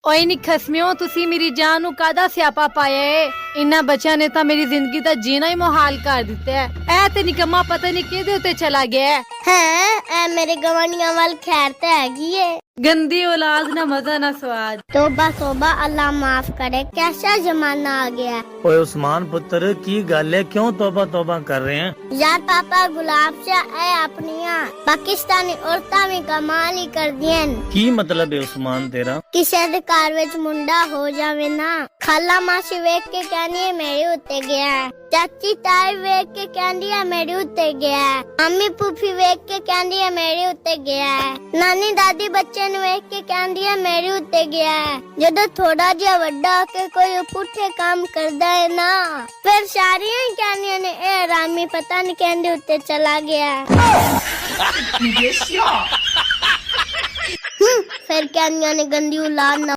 ਓਏ ਨੀ ਖਸਮਿਓ, ਤੁਸੀਂ ਮੇਰੀ ਜਾਨ ਨੂੰ ਕਾਹਦਾ ਸਿਆਪਾ ਪਾਇਆ ਏ। ਇਨ੍ਹਾਂ ਬੱਚਿਆਂ ਨੇ ਤਾਂ ਮੇਰੀ ਜ਼ਿੰਦਗੀ ਦਾ ਜੀਣਾ ਹੀ ਮੁਹਾਲ ਕਰ ਦਿੱਤਾ ਹੈ। ਇਹ ਤੇ ਨਿਕੰਮਾ ਪਤਾ ਨਹੀਂ ਕਿਹਦੇ ਉੱਤੇ ਚਲਾ ਗਿਆ है मेरे गवानिया वाल खैर तो हैगी है। गंदी औलाद, ना मजा ना स्वाद। तोबा तोबा, अल्लाह माफ करे, कैसा जमाना आ गया। ओए उस्मान पुत्र की गल है, क्यों तौबा तौबा कर रहे हैं? यार पापा गुलाब से आए अपनिया पाकिस्तानी औरतां भी कमाल ही कर दिए। की मतलब है उस्मान तेरा? किसी दे घर विच मुंडा हो जावे ना, खाला मासी वेख के कहनी है मेरे उत्ते गया है, चाची ताई वेख के कहनी है मेरे उत्ते गया है, मम्मी फूफी वेख के कहनी है मेरे उत्ते गया है, नानी दादी बच्चे ने वेख के कहनी है मेरे उत्ते गया है। जदों थोड़ा जिहा वड्डा होके कोई पुठे काम करदा है ना, फिर सारियां ही कहनियां ने ए हरामी पता नहीं कहंदे उत्ते चला गया है। फिर कहनियां ने गंदी औलाद ना